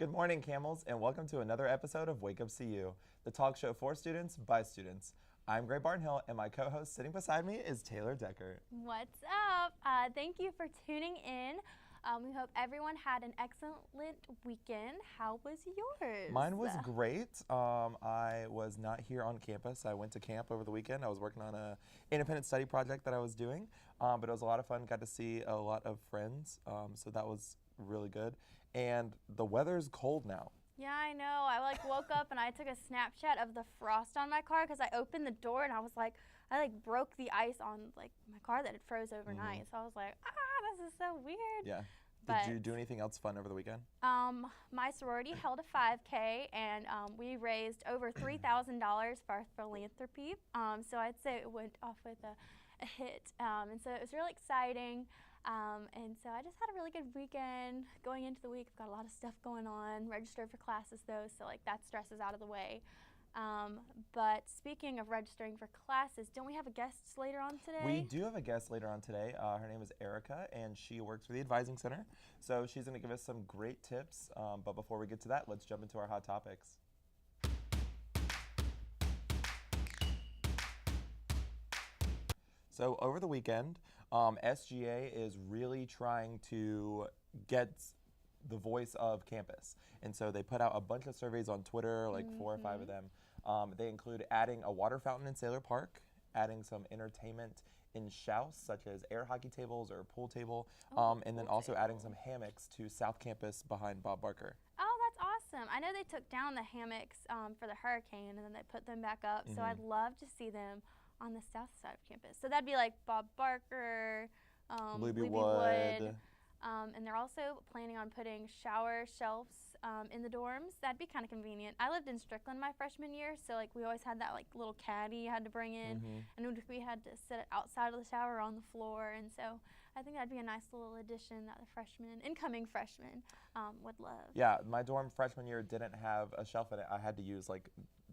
Good morning, Camels, and welcome to another episode of Wake Up CU, the talk show for students by students. I'm Gray Barnhill, and my co-host sitting beside me is Taylor Decker. What's up? Thank you for tuning in. We hope everyone had an excellent weekend. How was yours? Mine was great. I was not here on campus. I went to camp over the weekend. I was working on an independent study project that I was doing, but it was a lot of fun. Got to see a lot of friends, so that was really good. And the weather's cold now. Yeah, I know. I woke up and I took a Snapchat of the frost on my car because I opened the door and I broke the ice on my car that had froze overnight. So I was like, this is so weird. Yeah. Did you do anything else fun over the weekend? My sorority held a 5K and we raised over $3,000 for our philanthropy. So I'd say it went off with a hit. And so it was really exciting. And so I just had a really good weekend. Going into the week, I've got a lot of stuff going on. Registered for classes though, so that stress is out of the way. But speaking of registering for classes, don't we have a guest later on today? We do have a guest later on today. Her name is Erica, and she works for the Advising Center. So she's going to give us some great tips. But before we get to that, let's jump into our hot topics. So over the weekend, SGA is really trying to get the voice of campus. And so they put out a bunch of surveys on Twitter, 4 or 5 of them. They include adding a water fountain in Sailor Park, adding some entertainment in Shouse, such as air hockey tables or a pool table, and then also adding some hammocks to South Campus behind Bob Barker. Oh, that's awesome. I know they took down the hammocks for the hurricane and then they put them back up. So I'd love to see them on the south side of campus. So that'd be like Bob Barker, Luby Wood. And they're also planning on putting shower shelves in the dorms. That'd be kind of convenient. I lived in Strickland my freshman year, so we always had that little caddy you had to bring in, and we had to sit outside of the shower or on the floor. And so I think that'd be a nice little addition that the incoming freshmen, would love. Yeah, my dorm freshman year didn't have a shelf in it. I had to use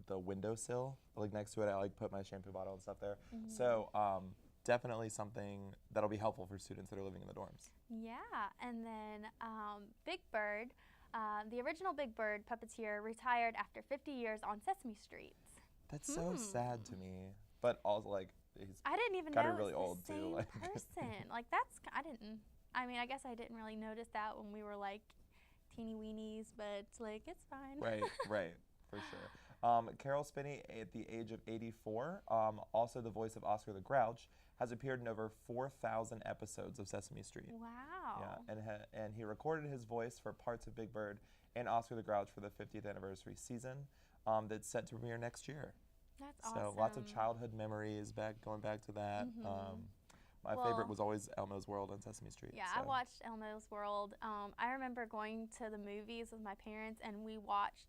the windowsill, next to it. I put my shampoo bottle and stuff there. So definitely something that'll be helpful for students that are living in the dorms. Yeah, and then Big Bird, the original Big Bird puppeteer, retired after 50 years on Sesame Street. That's so sad to me, but also he's I didn't even got know really it was old the same too. person. I guess I didn't really notice that when we were teeny weenies, but it's fine. Right, for sure. Carol Spinney, at the age of 84, also the voice of Oscar the Grouch, has appeared in over 4,000 episodes of Sesame Street. Wow. Yeah, and he recorded his voice for parts of Big Bird and Oscar the Grouch for the 50th anniversary season that's set to premiere next year. That's awesome. So lots of childhood memories going back to that. My favorite was always Elmo's World on Sesame Street. Yeah, I watched Elmo's World. I remember going to the movies with my parents, and we watched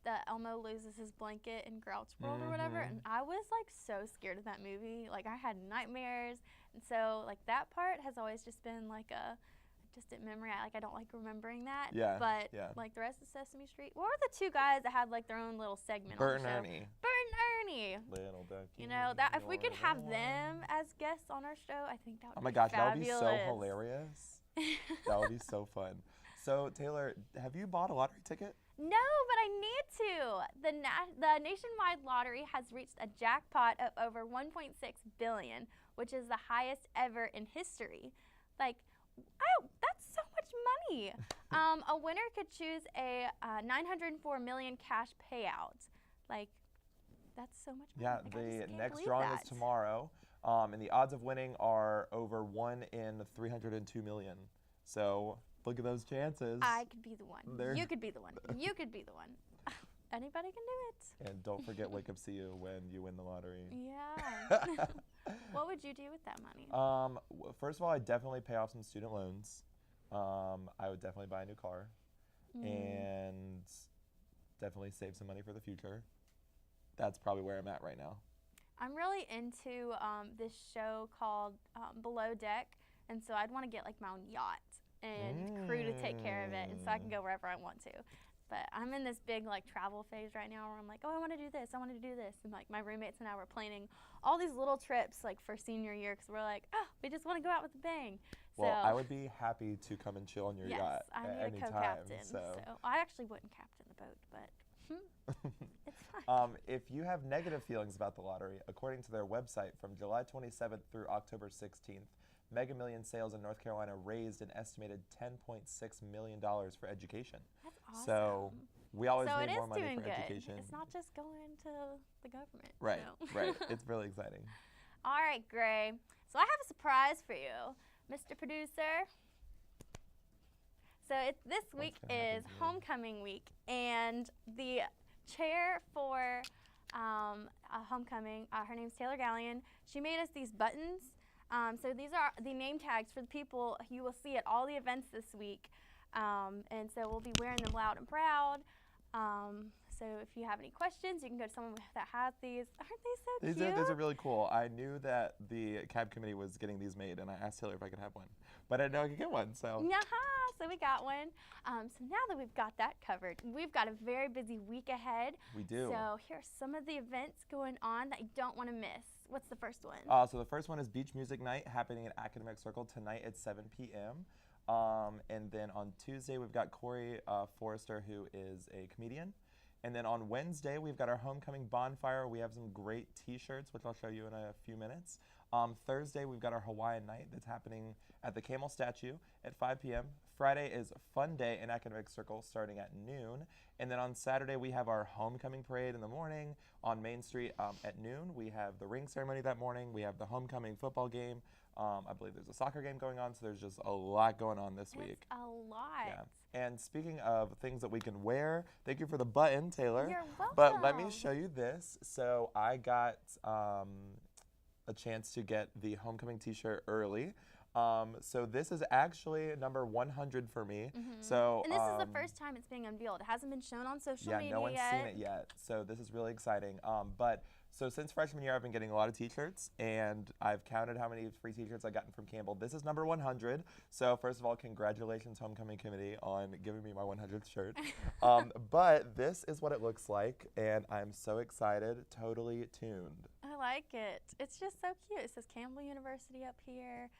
the Elmo loses his blanket in Grouch World or whatever, and I was so scared of that movie. I had nightmares, and so that part has always just been a distant memory. I don't like remembering that. Yeah. But yeah. The rest of Sesame Street. What were the two guys that had their own little segment Bert on the and show? Ernie. Bert and Ernie. Little ducky. That if we could have them as guests on our show, I think that would be Oh my gosh, fabulous. that would be so hilarious. That would be so fun. So Taylor, have you bought a lottery ticket? No, but I need to. The nationwide lottery has reached a jackpot of over $1.6 billion, which is the highest ever in history. That's so much money. A winner could choose a $904 million cash payout. That's so much money. Yeah, the next drawing is tomorrow, and the odds of winning are over 1 in 302 million. So look at those chances. I could be the one. You could be the one. You could be the one. Anybody can do it. And don't forget Wake Up CU when you win the lottery. Yeah. What would you do with that money? First of all, I'd definitely pay off some student loans. I would definitely buy a new car. And definitely save some money for the future. That's probably where I'm at right now. I'm really into this show called Below Deck. And so I'd want to get my own yacht and crew to take care of it, and so I can go wherever I want to. But I'm in this big travel phase right now where I'm I want to do this, I want to do this. And my roommates and I were planning all these little trips for senior year because we're we just want to go out with a bang. Well, So, I would be happy to come and chill on your yes, yacht I at need a any time. co-captain. So. I actually wouldn't captain the boat, but it's fine. If you have negative feelings about the lottery, according to their website, from July 27th through October 16th, Mega Millions sales in North Carolina raised an estimated $10.6 million for education. That's awesome. So we always So need it more is money doing for good. education. It's not just going to the government. Right, so. right. It's really exciting. All right, Gray. So I have a surprise for you, Mr. Producer. So this week is homecoming week, and the chair for homecoming, her name's Taylor Gallion. She made us these buttons. So these are the name tags for the people you will see at all the events this week. And so we'll be wearing them loud and proud. So if you have any questions, you can go to someone that has these. Aren't they so cute? These are really cool. I knew that the CAB committee was getting these made, and I asked Taylor if I could have one. But I didn't know I could get one, so. So we got one. So now that we've got that covered, we've got a very busy week ahead. We do. So here are some of the events going on that you don't want to miss. What's the first one? So the first one is Beach Music Night happening at Academic Circle tonight at 7 p.m. And then on Tuesday, we've got Corey Forrester, who is a comedian. And then on Wednesday, we've got our homecoming bonfire. We have some great t-shirts, which I'll show you in a few minutes. Thursday, we've got our Hawaiian night that's happening at the Camel statue at 5 p.m. Friday is Fun Day in Academic Circle starting at noon. And then on Saturday, we have our homecoming parade in the morning on Main Street at noon. We have the ring ceremony that morning. We have the homecoming football game. I believe there's a soccer game going on, so there's just a lot going on this week. It's a lot. Yeah. And speaking of things that we can wear, thank you for the button, Taylor. You're welcome. But let me show you this. So I got a chance to get the homecoming t-shirt early. So this is actually number 100 for me. So and this is the first time it's being unveiled. It hasn't been shown on social media yet. Yeah, no one's seen it yet. So this is really exciting. So since freshman year, I've been getting a lot of t-shirts, and I've counted how many free t-shirts I've gotten from Campbell. This is number 100. So first of all, congratulations, Homecoming Committee, on giving me my 100th shirt. But this is what it looks like, and I'm so excited, totally tuned. I like it. It's just so cute. It says Campbell University up here.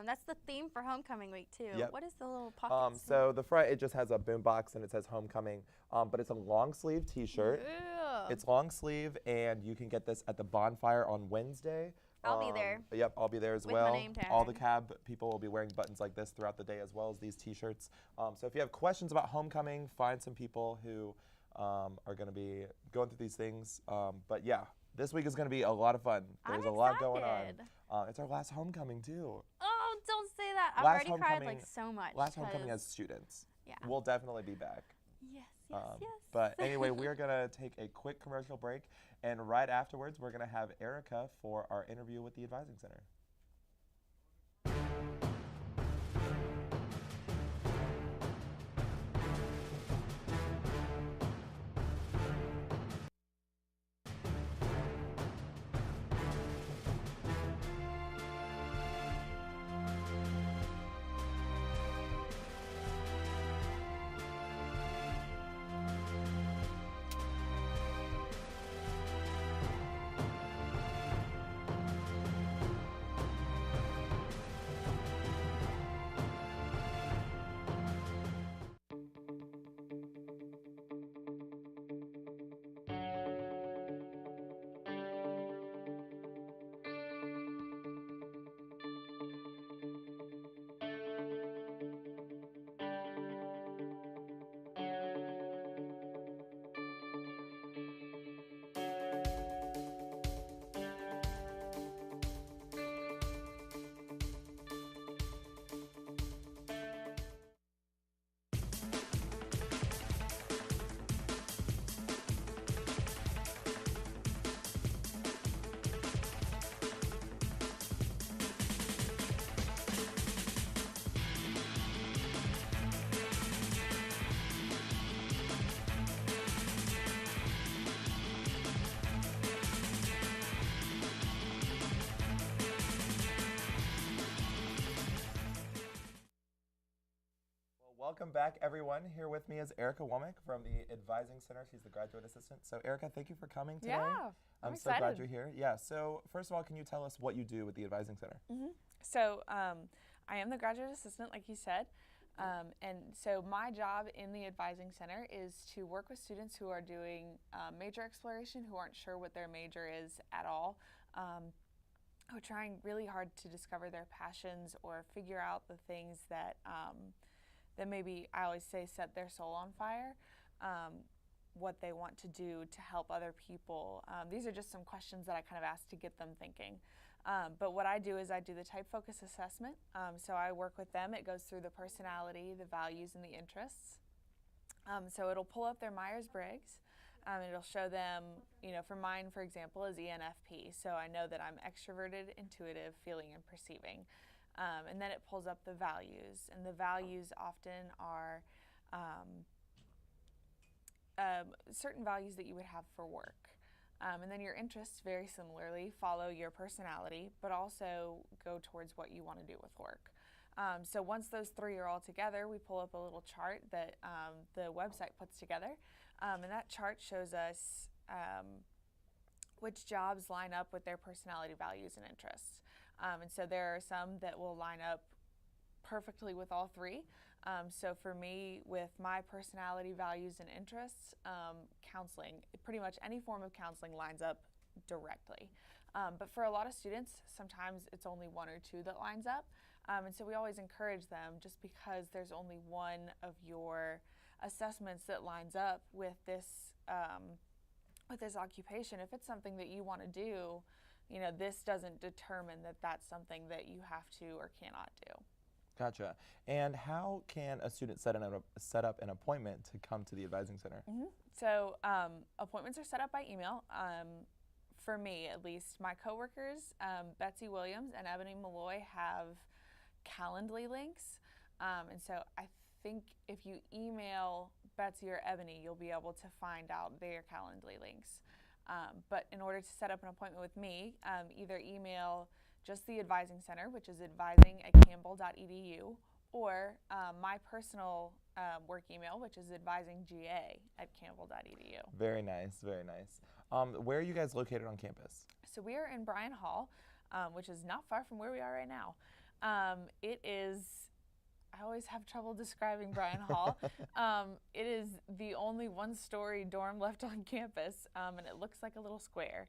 That's the theme for homecoming week too. Yep. What is the little pocket? So the front, it just has a boombox and it says homecoming, but it's a long sleeve t-shirt. Ooh. It's long sleeve, and you can get this at the bonfire on Wednesday. I'll be there. Yep, I'll be there as With well. my name tag. All the CAB people will be wearing buttons like this throughout the day, as well as these t-shirts. So if you have questions about homecoming, find some people who are going to be going through these things. But yeah, this week is going to be a lot of fun. There's a lot going on. It's our last homecoming too. Oh, don't say that. I've Last already cried like so much. Last homecoming as students. Yeah. We'll definitely be back. Yes, yes, yes. But anyway, we're going to take a quick commercial break, and right afterwards, we're going to have Erica for our interview with the Advising Center. Welcome back, everyone. Here with me is Erica Womack from the Advising Center. She's the graduate assistant. So, Erica, thank you for coming today. Yeah, I'm so excited. glad you're here. Yeah, so first of all, can you tell us what you do with the Advising Center? So I am the graduate assistant, like you said. And so my job in the Advising Center is to work with students who are doing major exploration, who aren't sure what their major is at all, who are trying really hard to discover their passions or figure out the things that, that maybe, I always say, set their soul on fire, what they want to do to help other people. These are just some questions that I kind of ask to get them thinking. But what I do is I do the type focus assessment. So I work with them. It goes through the personality, the values, and the interests. So it'll pull up their Myers-Briggs. It'll show them, you know, for mine, for example, is ENFP. So I know that I'm extroverted, intuitive, feeling, and perceiving. And then it pulls up the values. And the values often are certain values that you would have for work. And then your interests very similarly follow your personality, but also go towards what you want to do with work. So once those three are all together, we pull up a little chart that the website puts together. And that chart shows us which jobs line up with their personality, values, and interests. And so there are some that will line up perfectly with all three. So for me, with my personality, values, and interests, counseling, pretty much any form of counseling lines up directly. But for a lot of students, sometimes it's only one or two that lines up. And so we always encourage them, just because there's only one of your assessments that lines up with this occupation, if it's something that you want to do, you know, this doesn't determine that that's something that you have to or cannot do. Gotcha. And how can a student set up an appointment to come to the Advising Center? Mm-hmm. So appointments are set up by email. For me, at least, my coworkers, Betsy Williams and Ebony Malloy, have Calendly links. And so I think if you email Betsy or Ebony, you'll be able to find out their Calendly links. But in order to set up an appointment with me, either email just the Advising Center, which is advising@campbell.edu, or my personal work email, which is advisingga@campbell.edu. Very nice, very nice. Where are you guys located on campus? So we are in Bryan Hall, which is not far from where we are right now. It is, I always have trouble describing Bryan Hall. It is the only one-story dorm left on campus, and it looks like a little square.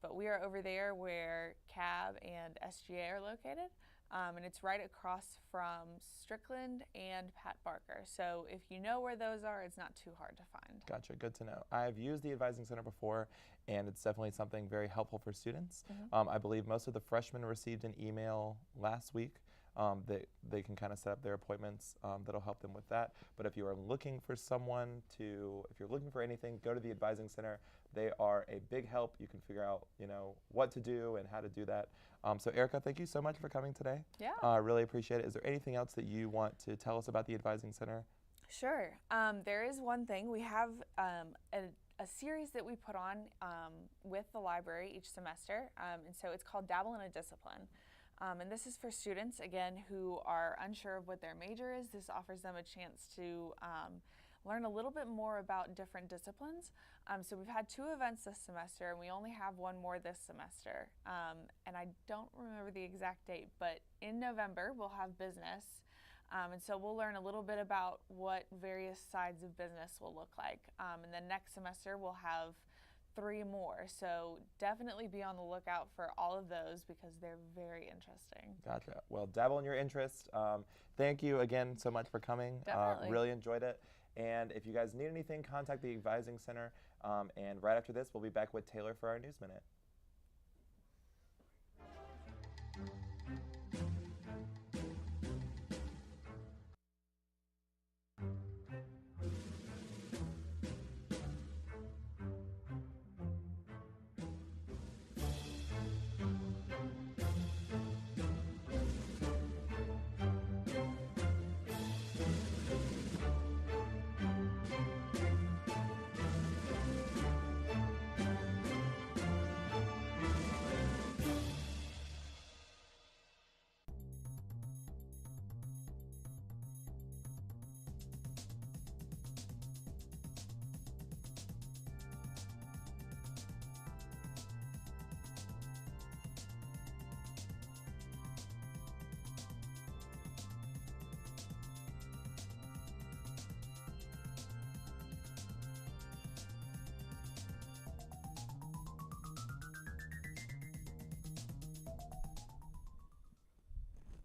But we are over there where CAB and SGA are located, and it's right across from Strickland and Pat Barker. So if you know where those are, it's not too hard to find. Gotcha, good to know. I've used the Advising Center before, and it's definitely something very helpful for students. Mm-hmm. I believe most of the freshmen received an email last week that they can kind of set up their appointments that'll help them with that. But if you are looking for someone to, if you're looking for anything, go to the Advising Center. They are a big help. You can figure out, you know, what to do and how to do that. So Erica, thank you so much for coming today. Yeah. Really appreciate it. Is there anything else that you want to tell us about the Advising Center? Sure. There is one thing. We have a series that we put on with the library each semester, and so it's called Dabble in a Discipline. And this is for students, again, who are unsure of what their major is. This offers them a chance to learn a little bit more about different disciplines. So we've had 2 events this semester, and we only have one more this semester. And I don't remember the exact date, but in November we'll have business. And so we'll learn a little bit about what various sides of business will look like. And then next semester we'll have 3 more. So definitely be on the lookout for all of those because they're very interesting. Gotcha. Well, dabble in your interest. Thank you again so much for coming. Definitely. Really enjoyed it. And if you guys need anything, contact the Advising Center. And right after this, we'll be back with Taylor for our News Minute.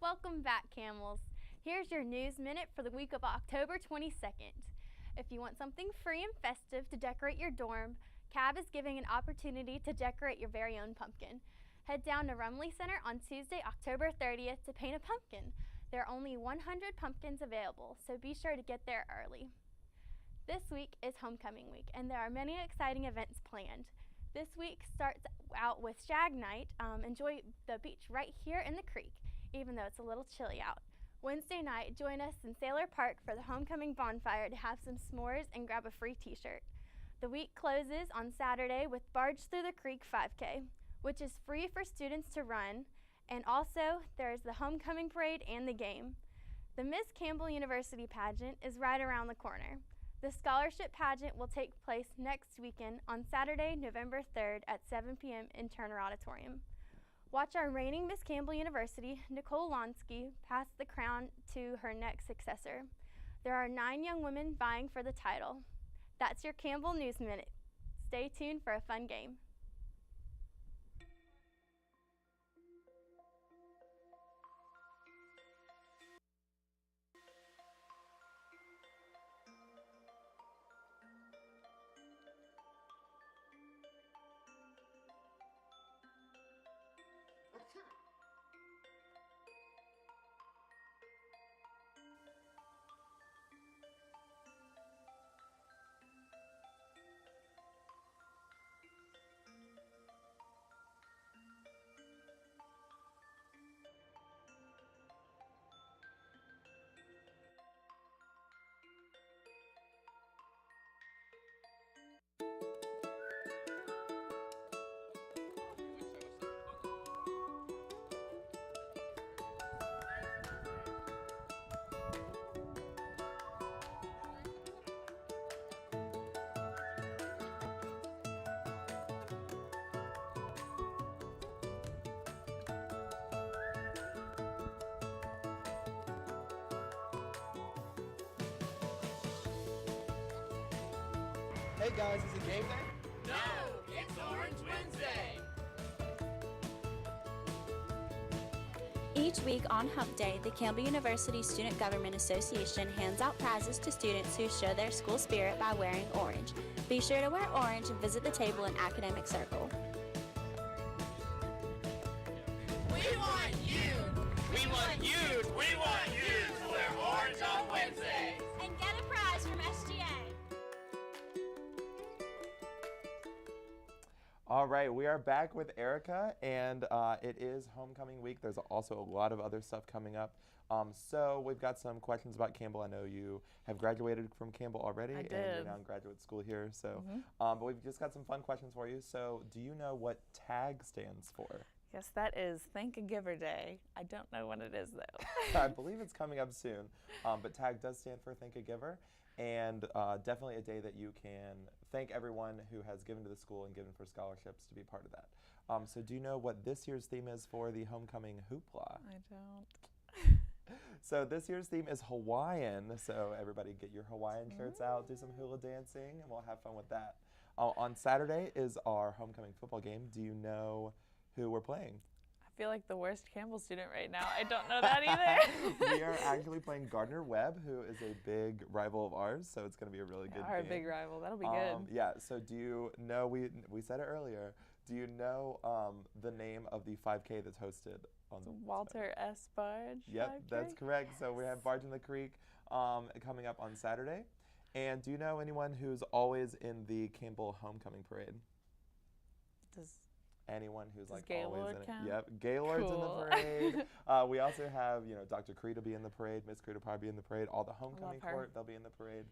Welcome back, Camels. Here's your News Minute for the week of October 22nd. If you want something free and festive to decorate your dorm, CAB is giving an opportunity to decorate your very own pumpkin. Head down to Rumley Center on Tuesday, October 30th to paint a pumpkin. There are only 100 pumpkins available, so be sure to get there early. This week is homecoming week, and there are many exciting events planned. This week starts out with Shag Night. Enjoy the beach right here in the creek, even though it's a little chilly out. Wednesday night, join us in Sailor Park for the homecoming bonfire to have some s'mores and grab a free t-shirt. The week closes on Saturday with Barge Through the Creek 5K, which is free for students to run, and also there's the homecoming parade and the game. The Miss Campbell University pageant is right around the corner. The scholarship pageant will take place next weekend on Saturday, November 3rd at 7 p.m. in Turner Auditorium. Watch our reigning Miss Campbell University, Nicole Lonsky, pass the crown to her next successor. There are 9 young women vying for the title. That's your Campbell News Minute. Stay tuned for a fun game. Hey guys, is it game day? No, it's Orange Wednesday. Each week on Hump Day, the Campbell University Student Government Association hands out prizes to students who show their school spirit by wearing orange. Be sure to wear orange and visit the table in Academic Circle. We want you. We want you. We want you to wear orange on Wednesday. And get a prize from SGA. All right, we are back with Erica, and it is homecoming week. There's also a lot of other stuff coming up. So we've got some questions about Campbell. I know you have graduated from Campbell already, I and did. you're now in graduate school here. So, but we've just got some fun questions for you. So, do you know what TAG stands for? Yes, that is Thank a Giver Day. I don't know when it is though. I believe it's coming up soon, but TAG does stand for Thank a Giver, and definitely a day that you can thank everyone who has given to the school and given for scholarships to be part of that. So do you know what this year's theme is for the homecoming hoopla? I don't. So this year's theme is Hawaiian, so everybody get your Hawaiian shirts out, do some hula dancing, and we'll have fun with that. On Saturday is our homecoming football game. Do you know who we're playing? I feel like the worst Campbell student right now. I don't know that either. We are actually playing Gardner Webb, who is a big rival of ours, so it's going to be a really good Our game. big rival. That'll be good. Yeah, so do you know, we said it earlier, do you know the name of the 5K that's hosted on Walter S. Barge. Yep, 5K? that's correct. So we have Barge in the Creek coming up on Saturday. And do you know anyone who's always in the Campbell homecoming parade? Does Anyone who's like Gaylord always in it? count? Yep, Gaylord's Cool. in the parade. We also have, Dr. Creed will be in the parade. Miss Creed will probably be in the parade. All the homecoming her. court, they'll be in the parade.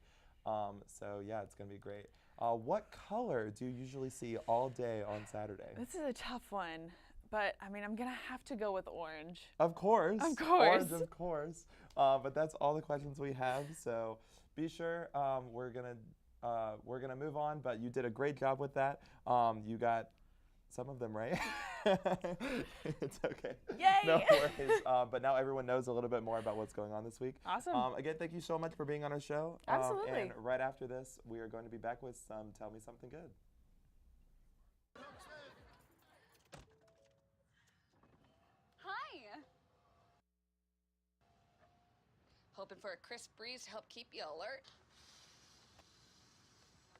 So yeah, it's gonna be great. What color do you usually see all day on Saturday? This is a tough one, but I mean, I'm gonna have to go with orange. Of course. Of course. Orange, of course. But that's all the questions we have. So be sure we're gonna move on. But you did a great job with that. You got some of them right. It's okay. Yay! No worries. But now everyone knows a little bit more about what's going on this week. Awesome. Again, thank you so much for being on our show. Absolutely. And right after this, we are going to be back with some Tell Me Something Good. Hi. hoping for a crisp breeze to help keep you alert.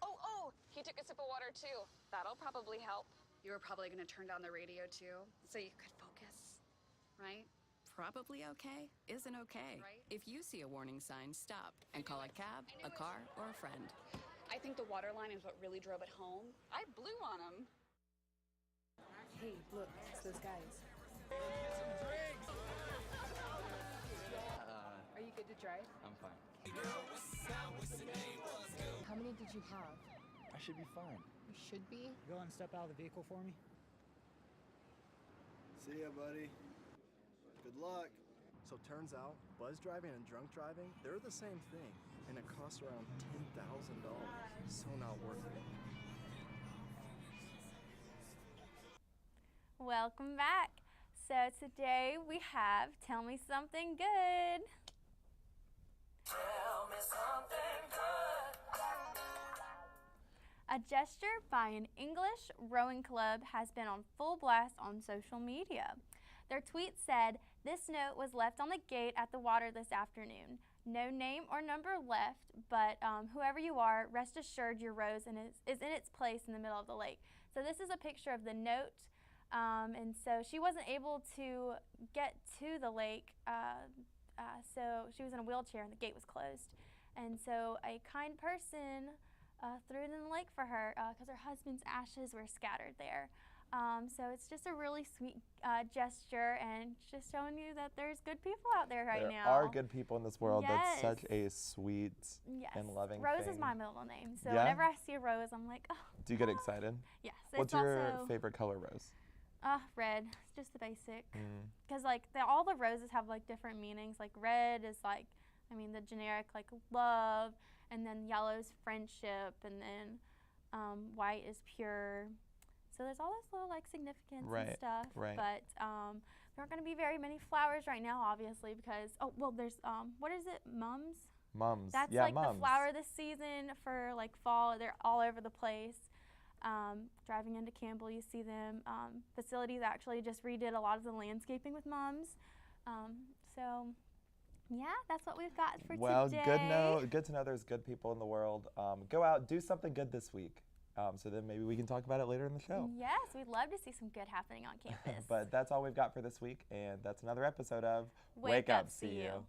Oh, he took a sip of water too. That'll probably help. You were probably gonna turn down the radio too, so you could focus, right? Probably okay isn't okay. Right. If you see a warning sign, stop and call a cab, a car, or a friend. I think the water line is what really drove it home. I blew on him. Hey, look, it's those guys. Are you good to drive? I'm fine. How many did you have? I should be fine. You should be. Go and step out of the vehicle for me. See ya, buddy. Good luck. So turns out, buzz driving and drunk driving, they're the same thing, and it costs around $10,000. So not worth it. Welcome back. So today we have Tell Me Something Good. Tell me something good. A gesture by an English rowing club has been on full blast on social media. Their tweet said, "This note was left on the gate at the water this afternoon. No name or number left, but whoever you are, rest assured your rose is in its place in the middle of the lake." So this is a picture of the note. And so she wasn't able to get to the lake, so she was in a wheelchair and the gate was closed. And so a kind person threw it in the lake for her because her husband's ashes were scattered there. So it's just a really sweet gesture and just showing you that there's good people out there right now. There are good people in this world. Yes. That's such a sweet and loving Rose thing. is my middle name, so Yeah? whenever I see a rose, I'm like, oh. Do you get excited? Yes. What's it's your also, favorite color rose? Red. It's just the basic. Because like all the roses have like different meanings. Like red is like, I mean, the generic like love, and then yellow's friendship, and then white is pure. So there's all this little like significance and stuff. Right. But there aren't going to be very many flowers right now, obviously, because there's what is it? Mums. Mums. That's yeah, like mums. the flower this season for like fall. They're all over the place. Driving into Campbell, you see them. Facilities actually just redid a lot of the landscaping with mums. So, yeah, that's what we've got for today. Well, good to know there's good people in the world. Go out, do something good this week. So then maybe we can talk about it later in the show. Yes, we'd love to see some good happening on campus. But that's all we've got for this week, and that's another episode of Wake Up, See You.